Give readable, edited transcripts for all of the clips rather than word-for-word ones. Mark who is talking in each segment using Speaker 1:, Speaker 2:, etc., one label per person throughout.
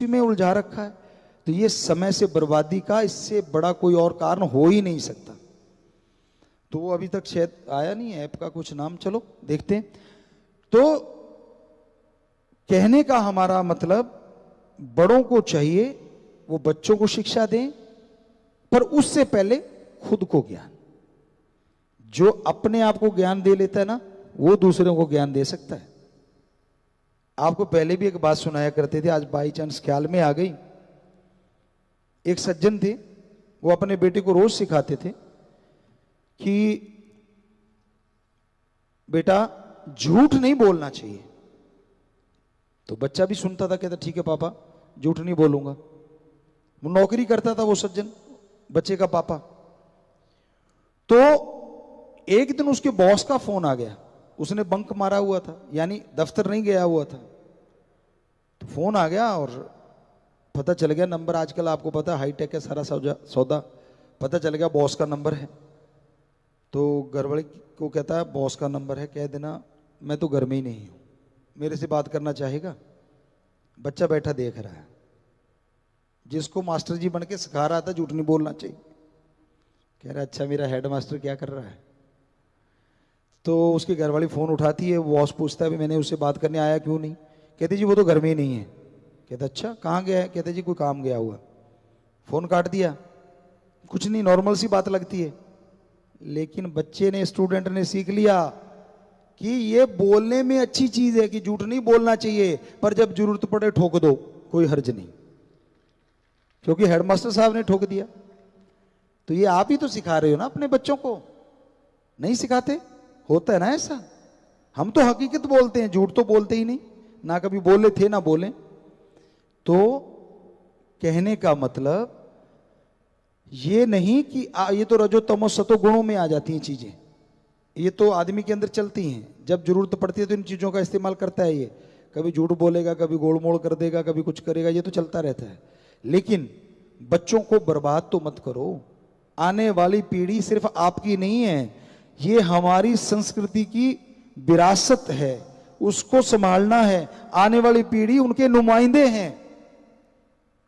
Speaker 1: में उलझा रखा है। तो ये समय से बर्बादी का इससे बड़ा कोई और कारण हो ही नहीं सकता। तो वो अभी तक शायद आया नहीं है, ऐप का कुछ नाम, चलो देखते हैं। तो कहने का हमारा मतलब, बड़ों को चाहिए वो बच्चों को शिक्षा दें, पर उससे पहले खुद को ज्ञान। जो अपने आप को ज्ञान दे लेता है ना, वो दूसरों को ज्ञान दे सकता है। आपको पहले भी एक बात सुनाया करते थे, आज बाई चांस ख्याल में आ गई। एक सज्जन थे, वो अपने बेटे को रोज सिखाते थे कि बेटा झूठ नहीं बोलना चाहिए। तो बच्चा भी सुनता था, कहता ठीक है पापा, झूठ नहीं बोलूंगा। वो नौकरी करता था वो सज्जन, बच्चे का पापा। तो एक दिन उसके बॉस का फोन आ गया। उसने बंक मारा हुआ था, यानी दफ्तर नहीं गया हुआ था। तो फोन आ गया और पता चल गया नंबर, आजकल आपको पता है हाईटेक है सारा सौदा, पता चल गया बॉस का नंबर है। तो घरवाले को कहता है बॉस का नंबर है, कह देना मैं तो घर में ही नहीं हूं, मेरे से बात करना चाहेगा। बच्चा बैठा देख रहा है, जिसको मास्टर जी बन के सिखा रहा था झूठ नहीं बोलना चाहिए। कह रहा अच्छा मेरा हेड मास्टर क्या कर रहा है। तो उसकी घरवाली फोन उठाती है, बॉस पूछता है मैंने उससे बात करने आया क्यों नहीं। कहते जी वो तो घर में ही नहीं है। कहते अच्छा कहाँ गया है। कहते जी कोई काम गया हुआ। फोन काट दिया। कुछ नहीं, नॉर्मल सी बात लगती है। लेकिन बच्चे ने, स्टूडेंट ने सीख लिया कि ये बोलने में अच्छी चीज है कि झूठ नहीं बोलना चाहिए, पर जब जरूरत पड़े ठोक दो, कोई हर्ज नहीं, क्योंकि हेडमास्टर साहब ने ठोक दिया। तो ये आप ही तो सिखा रहे हो ना अपने बच्चों को, नहीं सिखाते? होता है ना ऐसा। हम तो हकीकत बोलते हैं, झूठ तो बोलते ही नहीं, ना कभी बोले थे ना बोले। तो कहने का मतलब ये नहीं कि ये तो रजो तमो सतो गुणों में आ जाती हैं चीजें, ये तो आदमी के अंदर चलती हैं। जब जरूरत पड़ती है तो इन चीजों का इस्तेमाल करता है। ये कभी झूठ बोलेगा, कभी गोल मोड़ कर देगा, कभी कुछ करेगा, ये तो चलता रहता है। लेकिन बच्चों को बर्बाद तो मत करो। आने वाली पीढ़ी सिर्फ आपकी नहीं है, ये हमारी संस्कृति की विरासत है, उसको संभालना है। आने वाली पीढ़ी उनके नुमाइंदे हैं,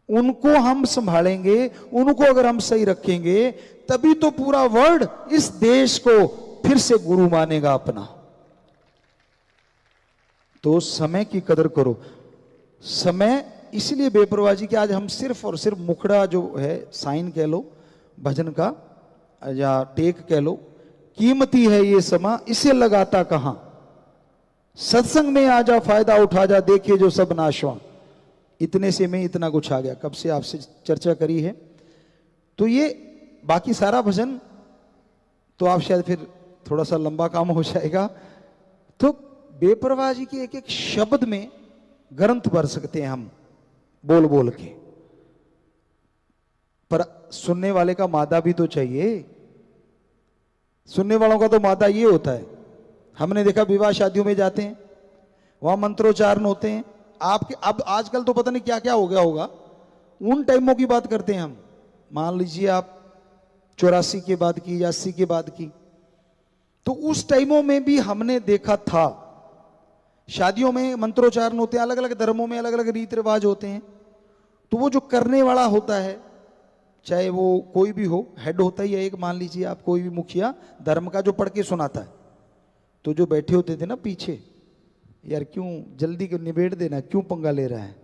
Speaker 1: उनको हम संभालेंगे। उनको अगर हम सही रखेंगे तभी तो पूरा वर्ल्ड इस देश को फिर से गुरु मानेगा अपना। तो समय की कदर करो। समय इसलिए बेपरवाही कि आज हम सिर्फ और सिर्फ मुखड़ा जो है, साइन कह लो भजन का या टेक कह लो, कीमती है ये समा इसे लगाता कहां। सत्संग में आ जा फायदा उठा जा, देखे जो सब नाशवा। इतने से में इतना कुछ आ गया। कब से आपसे चर्चा करी है। तो ये बाकी सारा भजन तो आप शायद फिर थोड़ा सा लंबा काम हो जाएगा। तो बेपरवाह जी के एक एक शब्द में ग्रंथ भर सकते हैं हम बोल बोल के, पर सुनने वाले का मादा भी तो चाहिए। सुनने वालों का तो मादा ये होता है। हमने देखा विवाह शादियों में जाते हैं, वहां मंत्रोच्चारण होते हैं। आपके अब आजकल तो पता नहीं क्या क्या हो गया होगा। उन टाइमों की बात करते हैं हम। मान लीजिए आप 84 के बाद की या 80 के बाद की, तो उस टाइमों में भी हमने देखा था शादियों में मंत्रोच्चारण होते हैं। अलग अलग धर्मों में अलग अलग रीति रिवाज होते हैं। तो वो जो करने वाला होता है, चाहे वो कोई भी हो, हेड होता ही है एक, मान लीजिए आप कोई भी मुखिया धर्म का जो पढ़ के सुनाता है। तो जो बैठे होते थे ना पीछे, यार क्यों जल्दी क्यों निबेड़ देना, क्यों पंगा ले रहा है,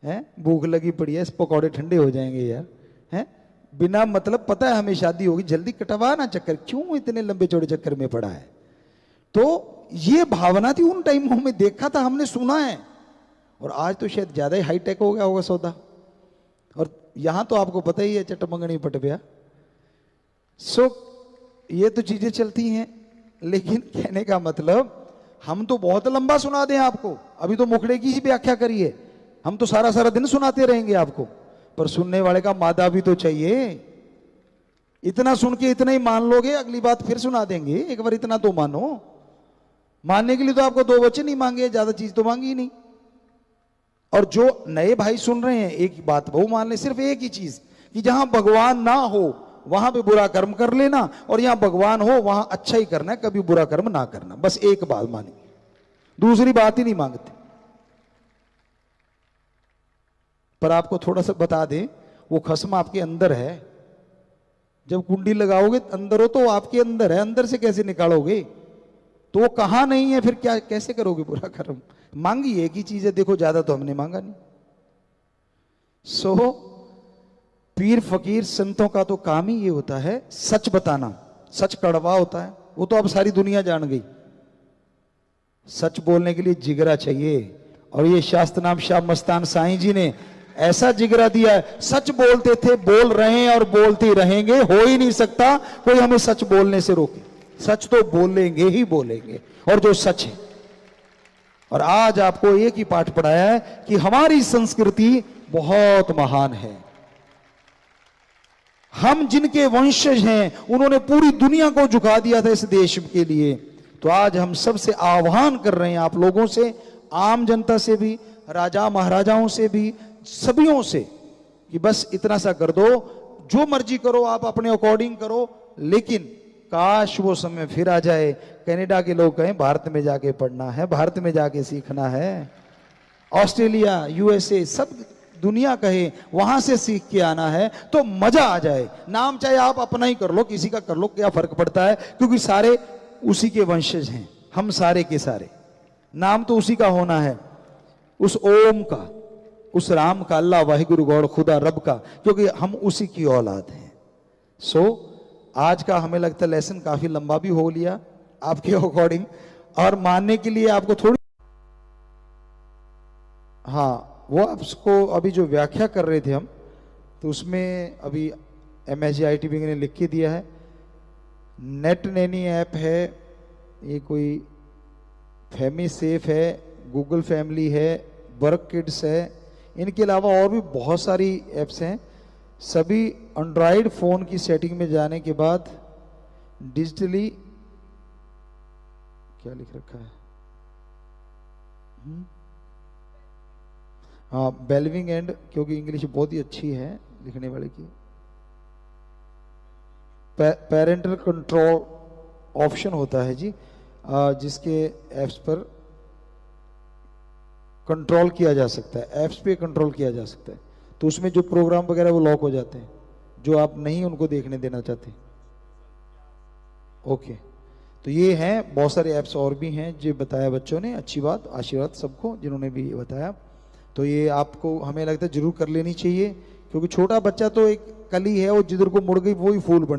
Speaker 1: हैं भूख लगी पड़ी है, पकौड़े ठंडे हो जाएंगे यार, हैं बिना मतलब पता है हमें शादी होगी, जल्दी कटवा ना चक्कर, क्यों इतने लंबे चौड़े चक्कर में पड़ा है। तो ये भावना थी उन टाइमों में, देखा था हमने, सुना है। और आज तो शायद ज्यादा ही हाईटेक हो गया होगा सौदा। और यहां तो आपको पता ही है चटमंगनी पटबिया। सो ये तो चीजें चलती हैं। लेकिन कहने का मतलब, हम तो बहुत लंबा सुना दें आपको, अभी तो मुखड़े की ही व्याख्या करी है, हम तो सारा सारा दिन सुनाते रहेंगे आपको। पर सुनने वाले का मादा भी तो चाहिए। इतना सुन के इतना ही मान लोगे, अगली बात फिर सुना देंगे। एक बार इतना तो मानो। मानने के लिए तो आपको 2 वचन ही मांगे, ज्यादा चीज तो मांगी ही नहीं। और जो नए भाई सुन रहे हैं, एक बात वो मान ले, सिर्फ एक ही चीज, कि जहां भगवान ना हो वहां पे बुरा कर्म कर लेना, और यहां भगवान हो वहां अच्छा ही करना है, कभी बुरा कर्म ना करना। बस एक बात मानी, दूसरी बात ही नहीं मांगते। पर आपको थोड़ा सा बता दें, वो खस्म आपके अंदर है। जब कुंडी लगाओगे अंदर हो तो आपके अंदर है, अंदर से कैसे निकालोगे? तो वो कहां नहीं है, फिर क्या कैसे करोगे पूरा कर्म? मांगी एक ही चीज है, देखो ज्यादा तो हमने मांगा नहीं। सो पीर फकीर संतों का तो काम ही ये होता है सच बताना। सच कड़वा होता है, वो तो अब सारी दुनिया जान गई। सच बोलने के लिए जिगरा चाहिए, और ये शास्त्र नाम शाह मस्तान साईं जी ने ऐसा जिगरा दिया है। सच बोलते थे, बोल रहे हैं और बोलते रहेंगे। हो ही नहीं सकता कोई हमें सच बोलने से रोके। सच तो बोलेंगे ही बोलेंगे, और जो सच है। और आज आपको एक ही पाठ पढ़ाया है कि हमारी संस्कृति बहुत महान है। हम जिनके वंशज हैं उन्होंने पूरी दुनिया को झुका दिया था इस देश के लिए। तो आज हम सबसे आह्वान कर रहे हैं, आप लोगों से, आम जनता से भी, राजा महाराजाओं से भी, सभियों से, कि बस इतना सा कर दो, जो मर्जी करो आप अपने अकॉर्डिंग करो, लेकिन काश वो समय फिर आ जाए। कनाडा के लोग कहें भारत में जाके पढ़ना है, भारत में जाके सीखना है। ऑस्ट्रेलिया, यूएसए, सब दुनिया कहे वहां से सीख के आना है, तो मजा आ जाए। नाम चाहे आप अपना ही कर लो, किसी का कर लो, क्या फर्क पड़ता है, क्योंकि सारे उसी के वंशज हैं, हम सारे के सारे। नाम तो उसी का होना है, उस ओम का, उस राम का, अल्लाह वाहिगुरु गौड़ खुदा रब का, क्योंकि हम उसी की औलाद हैं। सो आज का हमें लगता है लेसन काफी लंबा भी हो लिया आपके अकॉर्डिंग, और मानने के लिए आपको थोड़ी, हाँ, वो आपको अभी जो व्याख्या कर रहे थे हम, तो उसमें अभी MSGITB ने लिख के दिया है। नेट नैनी ऐप है, ये कोई फैमी सेफ है, गूगल फैमिली है, वर्क किड्स है, इनके अलावा और भी बहुत सारी ऐप्स हैं। सभी एंड्रॉयड फ़ोन की सेटिंग में जाने के बाद डिजिटली, क्या लिख रखा है, हाँ, बेलविंग एंड, क्योंकि इंग्लिश बहुत ही अच्छी है लिखने वाले की। पेरेंटल कंट्रोल ऑप्शन होता है जी, जिसके ऐप्स पर कंट्रोल किया जा सकता है, ऐप्स पे कंट्रोल किया जा सकता है। तो उसमें जो प्रोग्राम वगैरह वो लॉक हो जाते हैं, जो आप नहीं उनको देखने देना चाहते। ओके, तो ये हैं, बहुत सारे ऐप्स और भी हैं जो बताया बच्चों ने। अच्छी बात, आशीर्वाद सबको जिन्होंने भी बताया। तो ये आपको हमें लगता है जरूर कर लेनी चाहिए, क्योंकि छोटा बच्चा तो एक कली है, वो जिधर को मुड़ गई वो ही फूल बन